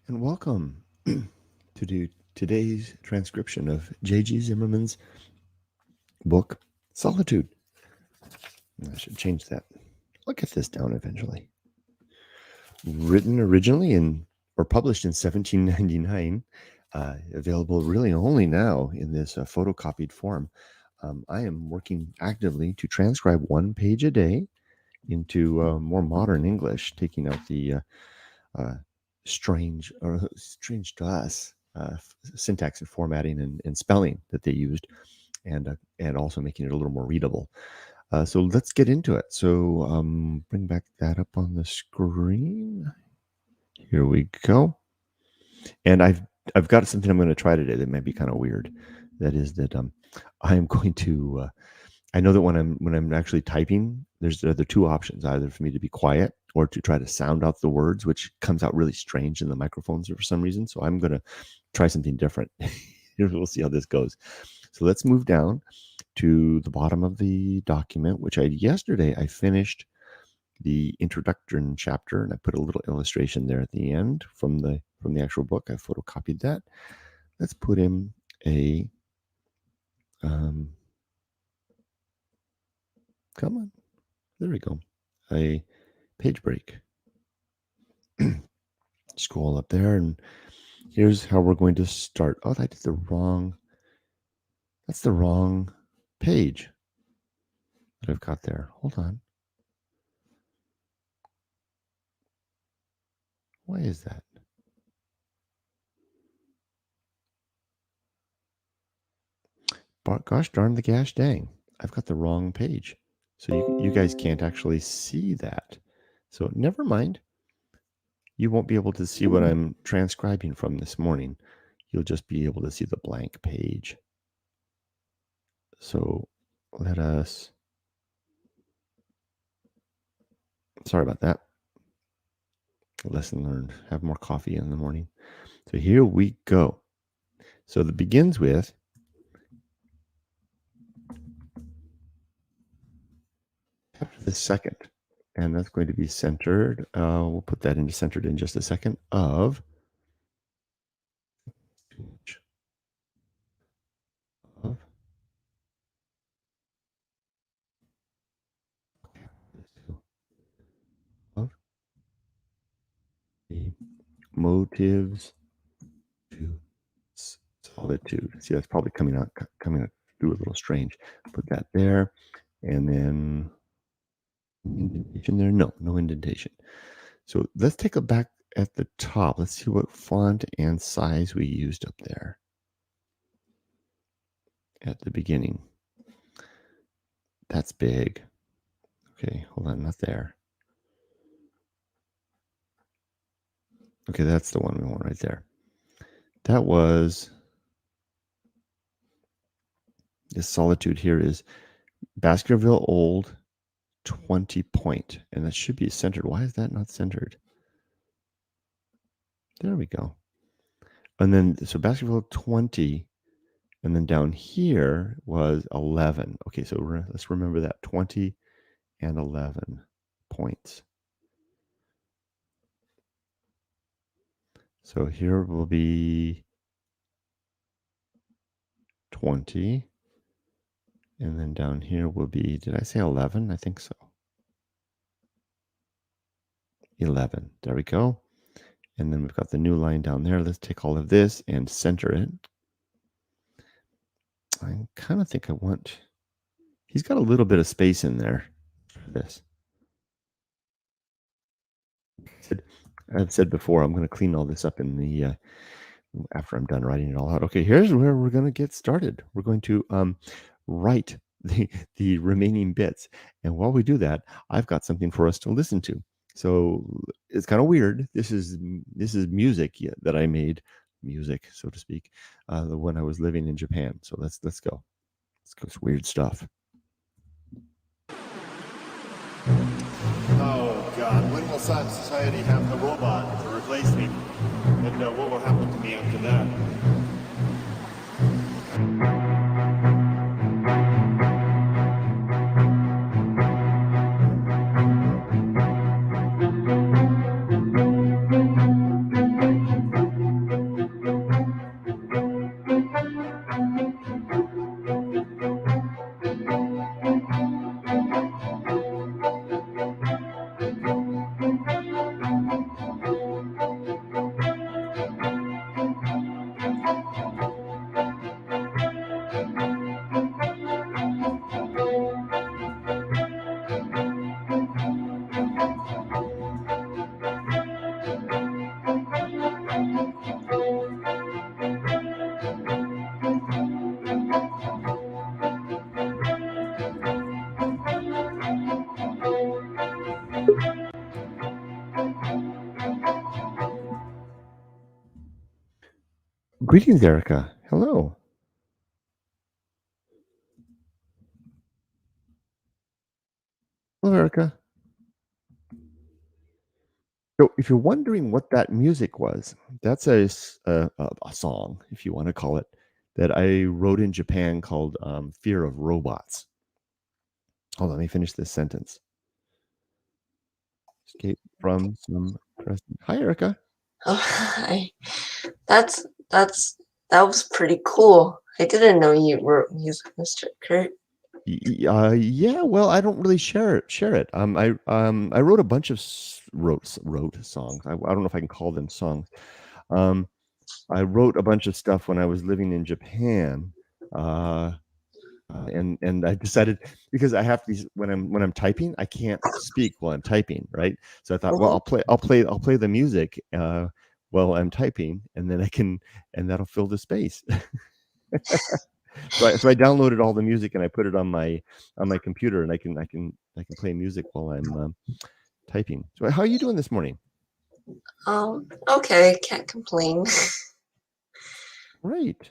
And welcome to today's transcription of J.G. Zimmermann's book, Solitude. I should change that. I'll get this down eventually. Written originally or published in 1799, available really only now in this photocopied form. I am working actively to transcribe one page a day into more modern English, taking out the strange to us syntax and formatting and spelling that they used, and also making it a little more readable. So let's get into it. So bring back that up on the screen. Here we go. And I've got something I'm going to try today that might be kind of weird. That is that I'm going to. I know that when I'm actually typing, there's the other two options: either for me to be quiet or to try to sound out the words, which comes out really strange in the microphones for some reason. So I'm going to try something different. We'll see how this goes. So let's move down to the bottom of the document, which yesterday I finished the introduction chapter, and I put a little illustration there at the end from the actual book. I photocopied that. Let's put in a come on, there we go, a page break. Scroll up there, and here's how we're going to start. Oh, I did the wrong. That's the wrong page that I've got there. Hold on. Why is that? But gosh darn the gosh dang. I've got the wrong page. So you guys can't actually see that. So never mind. You won't be able to see what I'm transcribing from this morning. You'll just be able to see the blank page. So let us, sorry about that. Lesson learned. Have more coffee in the morning. So here we go. So that begins with chapter the second. and that's going to be centered. We'll put that into centered in just a second. Of of the motives to solitude. See, that's probably coming out through a little strange. Put that there, and then indentation there. No indentation. So let's take a back at the top. Let's see what font and size we used up there at the beginning. That's big. Okay, hold on, not there. Okay, that's the one we want right there. That was, this Solitude here is Baskerville Old 20 point, and that should be centered. Why is that not centered? There we go. And then, so Baskerville 20, and then down here was 11. Okay, so let's remember that 20 and 11 points. So here will be 20. And then down here will be, did I say 11? I think so. 11. There we go. And then we've got the new line down there. Let's take all of this and center it. I kind of think I want, he's got a little bit of space in there for this. I've said before, I'm going to clean all this up in the after I'm done writing it all out. Okay, here's where we're going to get started. We're going to write the remaining bits, and while we do that, I've got something for us to listen to. So it's kind of weird. This is music that I made, music so to speak, when I was living in Japan. So let's go. Let's go. It's weird stuff. Oh God, when will society have a robot to replace me? And what will happen to me after that? Greetings, Erica. Hello. Hello, Erica. So if you're wondering what that music was, that's a song, if you want to call it, that I wrote in Japan called Fear of Robots. Hold on, let me finish this sentence. Escape from some present. Hi, Erica. Oh, hi. That was pretty cool. I didn't know you wrote music, Mr. Kurt. Yeah, well, I don't really share it. I wrote a bunch of wrote songs. I don't know if I can call them songs. I wrote a bunch of stuff when I was living in Japan, and I decided, because I have these when I'm typing, I can't speak while I'm typing, right? So I thought, well, I'll play the music while I'm typing, and then and that'll fill the space. So I downloaded all the music and I put it on my computer, and I can play music while I'm typing. So how are you doing this morning? Okay, can't complain. Right.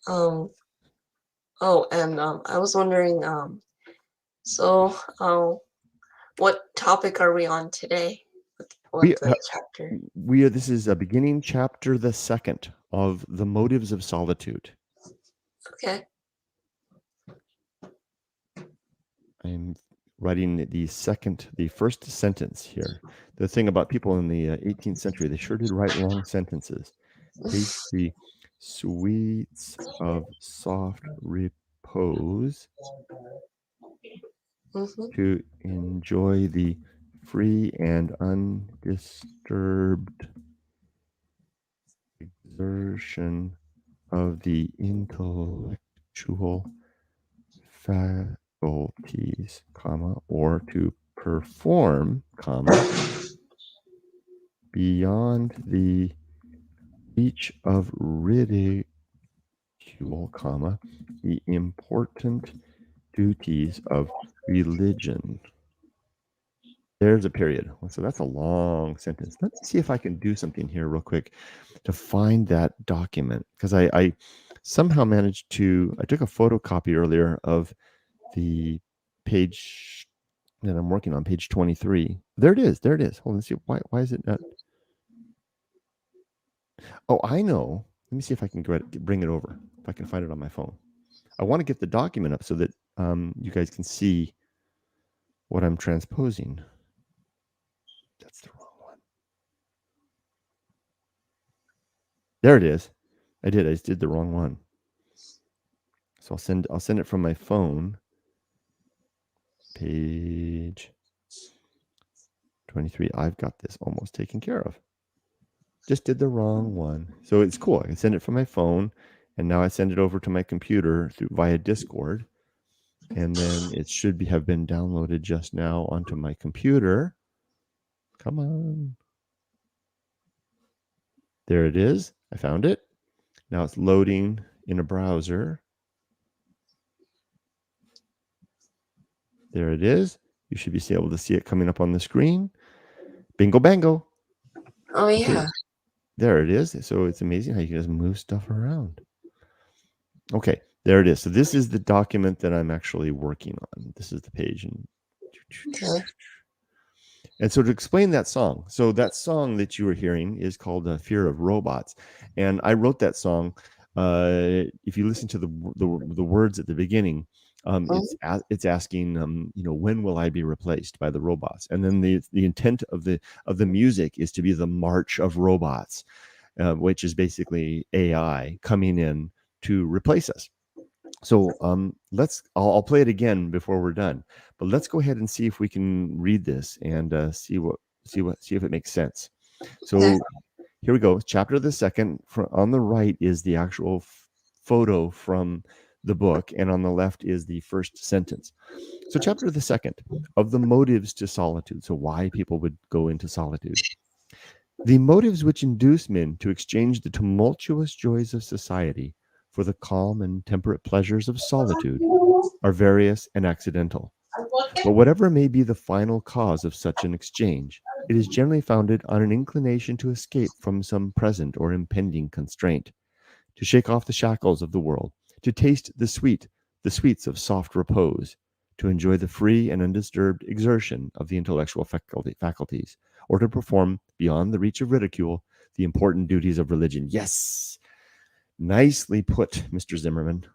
Oh, and I was wondering, what topic are we on today? What the chapter? This is a beginning chapter, the second of the motives of solitude. Okay. writing the first sentence here. The thing about people in the 18th century, they sure did write long sentences. Taste the sweets of soft repose, to enjoy the free and undisturbed exertion of the intellectual faculties, comma, or to perform, comma, beyond the reach of ridicule, comma, the important duties of religion. There's a period. So that's a long sentence. Let me see if I can do something here real quick to find that document, because I somehow managed to, I took a photocopy earlier of the page that I'm working on, page 23. There it is. There it is. Hold on, let's see. Why is it not? Oh, I know. Let me see if I can bring it over, if I can find it on my phone. I want to get the document up so that you guys can see what I'm transposing. That's the wrong one. There it is. I just did the wrong one. So I'll send it from my phone. Page 23. I've got this almost taken care of. Just did the wrong one. So it's cool. I can send it from my phone, and now I send it over to my computer via Discord, and then it should have been downloaded just now onto my computer. Come on. There it is. I found it. Now it's loading in a browser. There it is. You should be able to see it coming up on the screen. Bingo bango. Oh, yeah. Okay. There it is. So it's amazing how you can just move stuff around. Okay, there it is. So this is the document that I'm actually working on. This is the page. And so to explain that song, so that song that you were hearing is called Fear of Robots. And I wrote that song. If you listen to the words at the beginning, it's asking, when will I be replaced by the robots? And then the intent of the music is to be the march of robots, which is basically AI coming in to replace us. So I'll play it again before we're done, but let's go ahead and see if we can read this and see if it makes sense. So here we go. Chapter the second. On the right is the actual photo from the book, and on the left is the first sentence. So chapter the second, of the motives to solitude. So why people would go into solitude. The motives which induce men to exchange the tumultuous joys of society for the calm and temperate pleasures of solitude are various and accidental. But whatever may be the final cause of such an exchange, it is generally founded on an inclination to escape from some present or impending constraint, to shake off the shackles of the world, to taste the sweets of soft repose, to enjoy the free and undisturbed exertion of the intellectual faculties, or to perform, beyond the reach of ridicule, the important duties of religion. Yes! Nicely put, Mr. Zimmermann.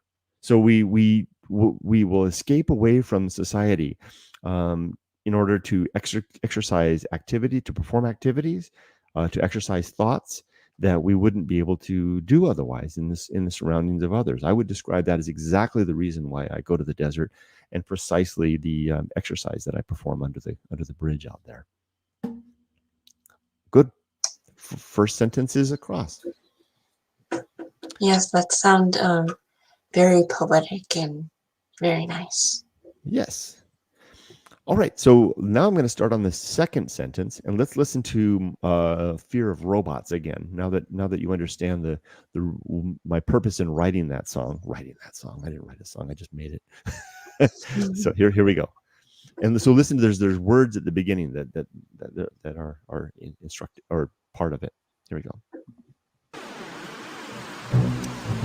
So we will escape away from society in order to exercise activity, to perform activities, to exercise thoughts that we wouldn't be able to do otherwise in the surroundings of others. I would describe that as exactly the reason why I go to the desert, and precisely the exercise that I perform under the bridge out there. Good. First sentence is across. Yes, that sounds very poetic and very nice. Yes. All right. So now I'm going to start on the second sentence, and let's listen to "Fear of Robots" again. Now that you understand my purpose in writing that song. I didn't write a song. I just made it. So here we go. And so listen. There's words at the beginning that are instructed or part of it. Here we go.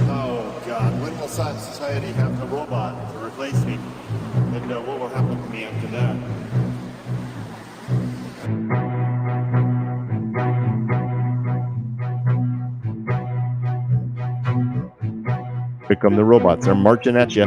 Oh God, when will society have a robot to replace me? And what will happen to me after that? Here come the robots. They're marching at you.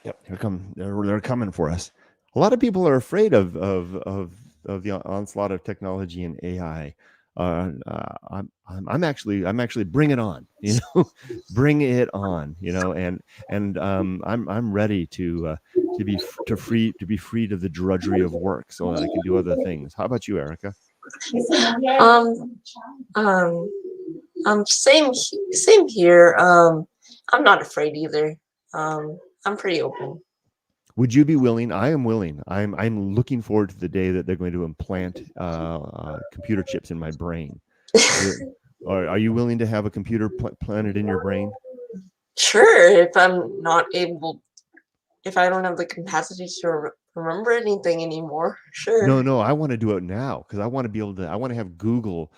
Yep. Here come they're coming for us. A lot of people are afraid of the onslaught of technology and AI. I'm actually bring it on, bring it on, and I'm ready to be freed of the drudgery of work so that I can do other things. How about you, Erica? Um, um, same here. I'm not afraid either. I'm pretty open. Would you be willing? I am willing. I'm looking forward to the day that they're going to implant computer chips in my brain. Are you willing to have a computer planted in your brain? Sure, if I'm not able, if I don't have the capacity to remember anything anymore, sure. No, I want to do it now because I want to be able to. I want to have Google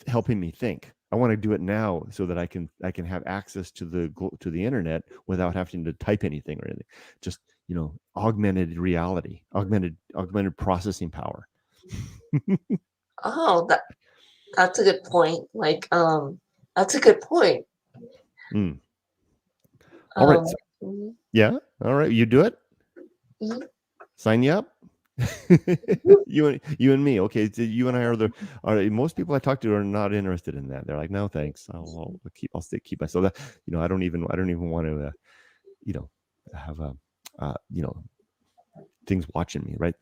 helping me think. I want to do it now so that I can have access to the internet without having to type anything or anything. Just augmented reality, augmented processing power. Oh, that's a good point. Like, that's a good point. Mm. All right. Mhm. Yeah. All right. You do it. Mhm. Sign you up. you and me. Okay. So you and I are most people I talk to are not interested in that. They're like, no, thanks. I'll keep myself that, I don't even want to, have things watching me. Right.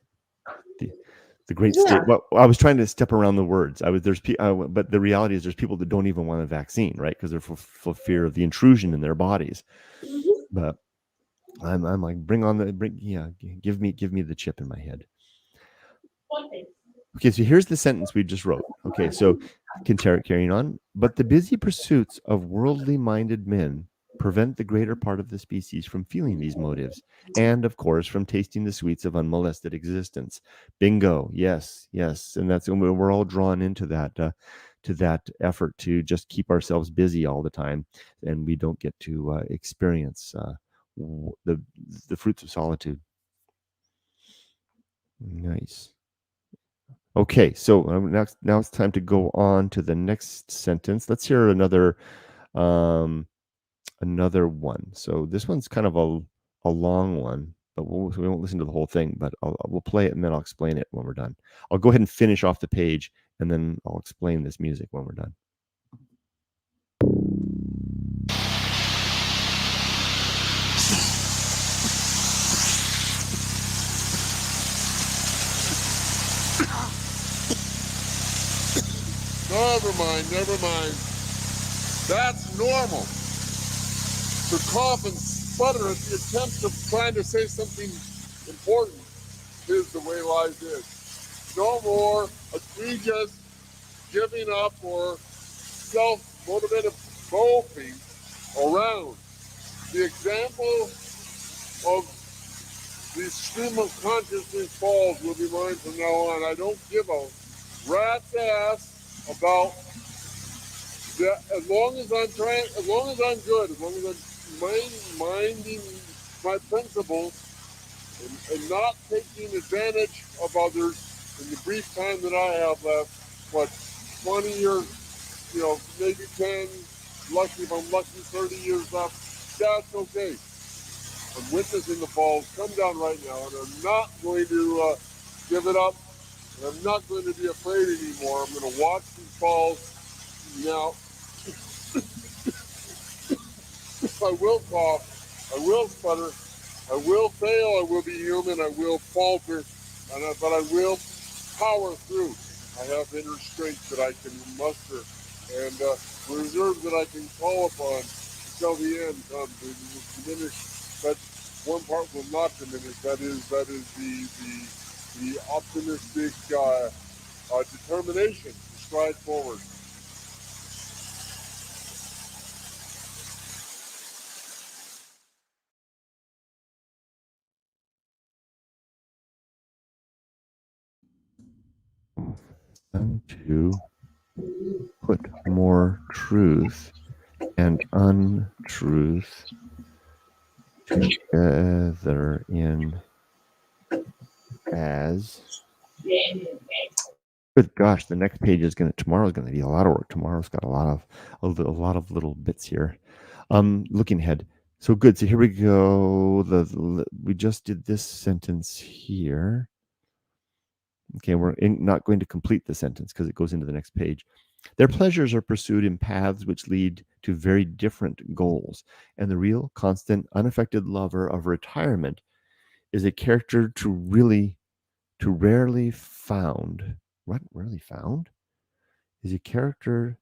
The great state. Yeah. Well, I was trying to step around the words. But the reality is there's people that don't even want a vaccine, right? Because they're for fear of the intrusion in their bodies. Mhm. But I'm like, give me the chip in my head. Okay, so here's the sentence we just wrote. Okay, so carrying on. But the busy pursuits of worldly minded men prevent the greater part of the species from feeling these motives, and of course, from tasting the sweets of unmolested existence. Bingo. Yes, yes, and we're all drawn into that effort to just keep ourselves busy all the time, and we don't get to experience the fruits of solitude. Nice. Okay, so now it's time to go on to the next sentence. Let's hear um, another one. So this one's kind of a long one, but we won't listen to the whole thing. But we'll play it and then I'll explain it when we're done. I'll go ahead and finish off the page and then I'll explain this music when we're done. Never mind. That's normal. To cough and sputter at the attempt of trying to say something important is the way life is. No more egregious giving up or self-motivated moping around. The example of the stream of consciousness falls will be mine from now on. I don't give a rat's ass about that. As long as I'm good, as long as I'm minding my principles and not taking advantage of others in the brief time that I have left, what, 20 years, maybe 10, lucky if I'm lucky, 30 years left, that's okay. I'm witnessing the falls come down right now, and I'm not going to give it up, and I'm not going to be afraid anymore. I'm going to watch these falls. Now, I will cough, I will sputter, I will fail, I will be human, I will falter, but I will power through. I have inner strength that I can muster and reserves that I can call upon until the end comes. It will diminish, but one part will not diminish. That is the optimistic determination to stride forward. Time to put more truth and untruth together in as. Good gosh, the next page is tomorrow's gonna be a lot of work. Tomorrow's got a lot of little bits here. Looking ahead. So good. So here we go. We just did this sentence here. Okay, we're not going to complete the sentence because it goes into the next page. Their pleasures are pursued in paths which lead to very different goals, and the real, constant, unaffected lover of retirement is a character to rarely found. What? Rarely found? Is a character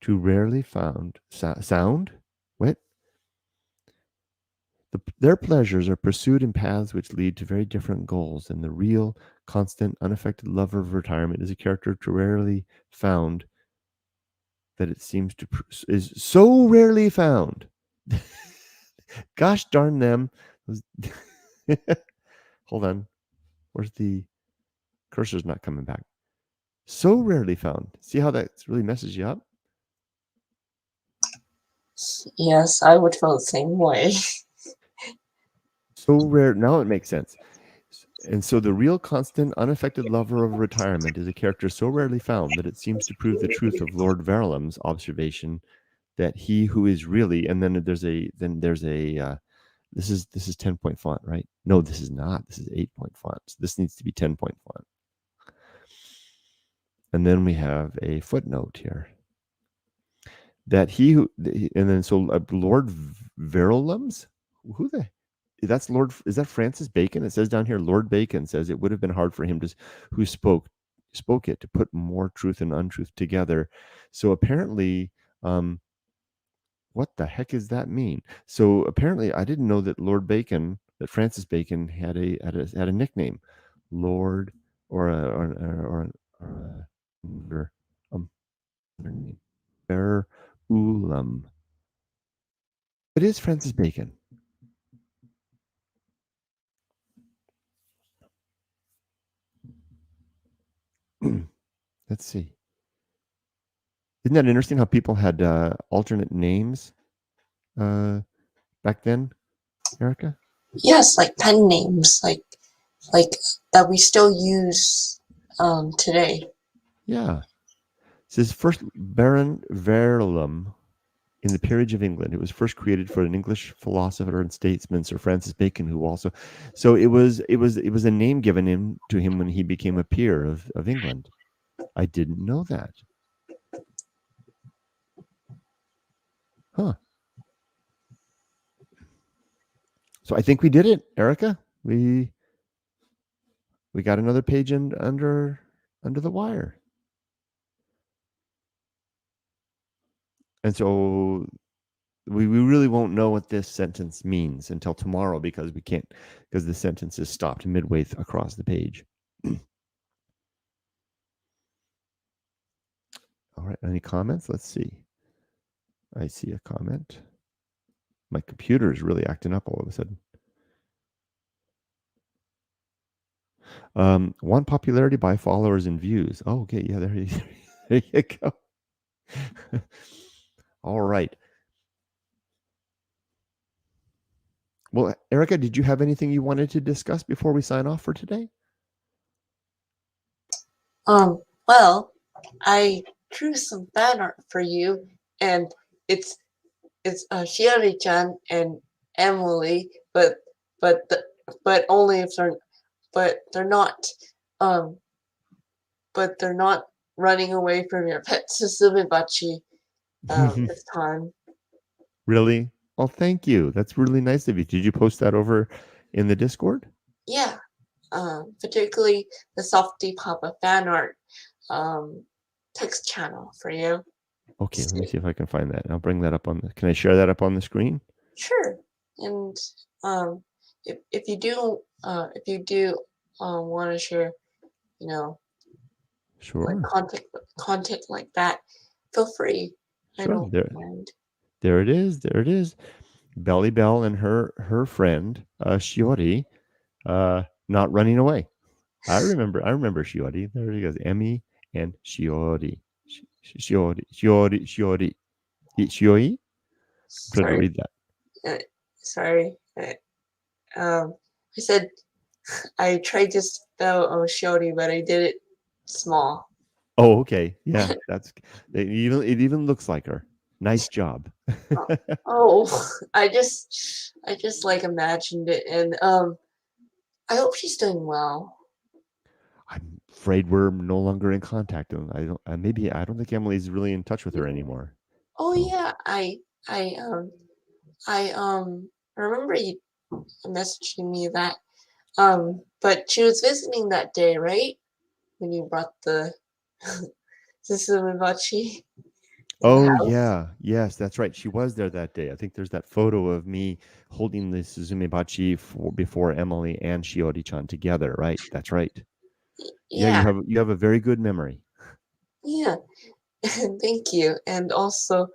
to rarely found. Sound? What? Their pleasures are pursued in paths which lead to very different goals, and the real, constant, unaffected lover of retirement is a character to rarely found that it seems to is so rarely found. Gosh darn them. Hold on. Where's the cursor's not coming back? So rarely found. See how that really messes you up? Yes, I would feel the same way. So rare. Now it makes sense. And so the real, constant, unaffected lover of retirement is a character so rarely found that it seems to prove the truth of Lord Verulam's observation that he who is really, and then there's a this is 10-point font, right? No, this is not. This is 8-point font. So this needs to be 10-point font. And then we have a footnote here. That he who, and then so Lord Verulam's, who the, that's Lord, is that Francis Bacon? It says down here, Lord Bacon says it would have been hard for him who spoke it to put more truth and untruth together. So apparently, what the heck does that mean? So apparently, I didn't know that that Francis Bacon had a nickname, Lord, or name, Verulam. It is Francis Bacon. Let's see. Isn't that interesting how people had alternate names back then, Erica? Yes, like pen names, like that we still use today. Yeah. It says first Baron Verulam in the Peerage of England. It was first created for an English philosopher and statesman, Sir Francis Bacon, who also. So it was a name given to him when he became a peer of England. I didn't know that. Huh. So I think we did it, Erica. We got another page under the wire. And so we really won't know what this sentence means until tomorrow because the sentence is stopped midway across the page. All right. Any comments? Let's see. I see a comment. My computer is really acting up all of a sudden. Want popularity by followers and views. Oh, okay. Yeah, there you go. All right. Well, Erica, did you have anything you wanted to discuss before we sign off for today? Well, I drew some fan art for you, and it's Shiori-chan and Emily, but only if they're not running away from your pet Susumibachi this time. Really? Well, thank you. That's really nice of you. Did you post that over in the Discord? Yeah, particularly the softypapa fan art text channel for you. Okay, let me see if I can find that. I'll bring that up can I share that up on the screen? Sure. And if you do want to share, Sure. like content like that, feel free. Sure. I don't mind. There it is. Belly Bell and her friend Shiori, not running away. I remember Shiori. There he goes. Emmy and Shiori. Shiori. Shioi? I'm trying to Sorry. read that. Sorry. I said I tried to spell Shiori, but I did it small. Oh, okay. Yeah, it even looks like her. Nice job. Oh, I just like imagined it, and I hope she's doing well. I'm afraid we're no longer in contact. And I don't. Maybe I don't think Emily's really in touch with her anymore. Oh So yeah, I remember you messaging me that. But she was visiting that day, right? When you brought the Susumibachi in the oh house. yeah, yes, that's right. She was there that day. I think there's that photo of me holding the Suzumebachi before Emily and Shiori-chan together. Right. That's right. Yeah, Yeah, you have a very good memory. yeah. Thank you. And also,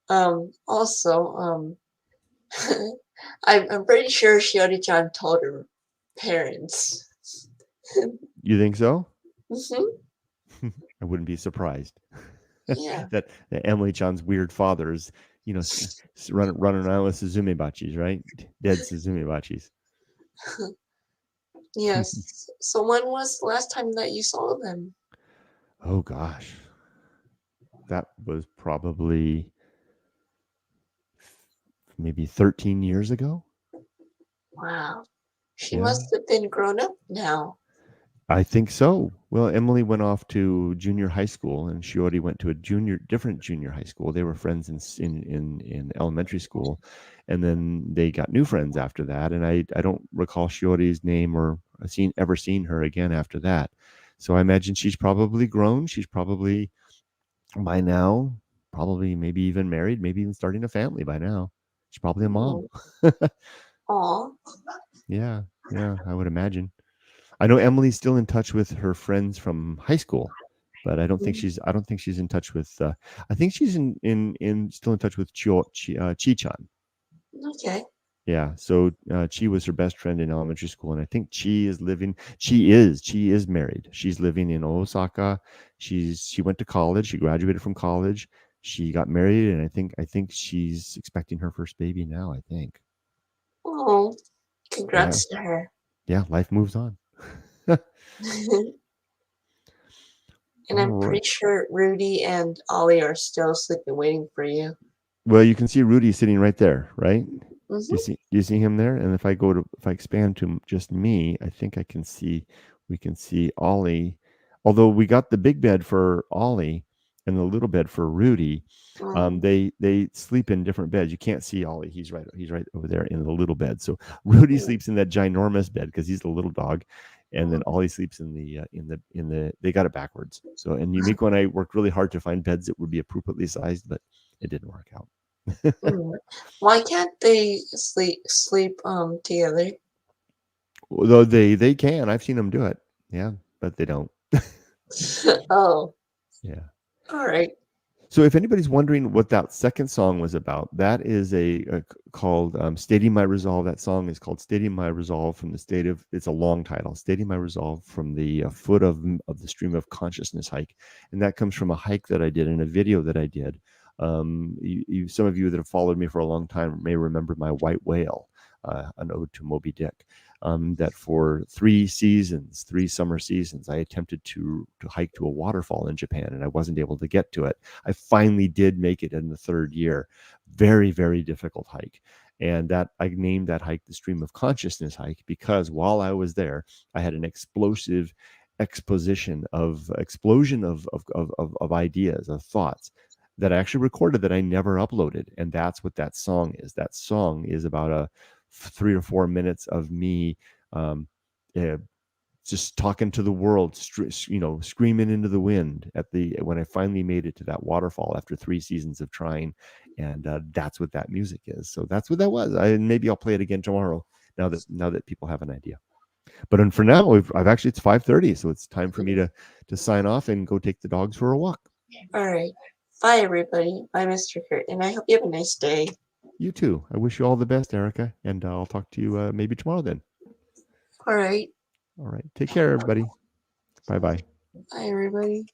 I'm pretty sure Shiori-chan told her parents. You think so? Hmm. I wouldn't be surprised. Yeah. that Emily Chan's weird father is, running around with Suzumebachis, right? Dead Suzumebachis. Yes. So when was the last time that you saw them? Oh gosh, that was probably maybe 13 years ago. Wow. She Yeah, must have been grown up now. I think so. Well, Emily went off to junior high school, and she already went to a different junior high school. They were friends in elementary school, and then they got new friends after that. And I don't recall Shiori's name or ever seen her again after that. So I imagine she's probably grown. She's probably by now, probably maybe even married, maybe even starting a family by now. She's probably a mom. Aw. Yeah, yeah, I would imagine. I know Emily's still in touch with her friends from high school, but I don't think she's in touch with I think she's in still in touch with Chi-chan. Okay. Yeah, so Chi was her best friend in elementary school, and I think Chi is married. She's living in Osaka. She went to college. She graduated from college. She got married, and I think she's expecting her first baby now. I think. Oh, Yeah, congrats to her. yeah. Life moves on. And All I'm right. pretty sure Rudy and Ollie are still sleeping, waiting for you. Well, you can see Rudy sitting right there, right? Mm-hmm. Do you see him there? And if I expand to just me, I think we can see Ollie. Although we got the big bed for Ollie and the little bed for Rudy, they sleep in different beds. You can't see Ollie. He's right over there in the little bed. So Rudy sleeps in that ginormous bed because he's the little dog, and then Ollie sleeps in the they got it backwards. So and Yumiko and I worked really hard to find beds that would be appropriately sized, but it didn't work out. Why can't they sleep together? Though they can. I've seen them do it. Yeah, but they don't. Oh, Yeah. all right. So if anybody's wondering what that second song was about, that is called "Stating My Resolve." That song is called "Stating My Resolve" from the state of. It's a long title, "Stating My Resolve" from the foot of the Stream of Consciousness hike, and that comes from a hike that I did in a video that I did. Some of you that have followed me for a long time may remember my white whale, an ode to Moby Dick. That for 3 summer seasons, I attempted to hike to a waterfall in Japan, and I wasn't able to get to it. I finally did make it in the third year. Very, very difficult hike. And that I named that hike the Stream of Consciousness hike because while I was there, I had an explosive explosion of ideas, of thoughts that I actually recorded that I never uploaded. And that's what that song is. That song is about a 3 or 4 minutes of me um, uh, just talking to the world, screaming into the wind when I finally made it to that waterfall after 3 seasons of trying, and that's what that music is. So that's what that was. Maybe I'll play it again tomorrow. Now that people have an idea. But for now, I've actually it's 5:30, so it's time for me to sign off and go take the dogs for a walk. All right. Bye, everybody. Bye, Mr. Kurt. And I hope you have a nice day. You too. I wish you all the best, Erica, and I'll talk to you maybe tomorrow then. All right. All right. Take care, everybody. Bye bye. Bye, everybody.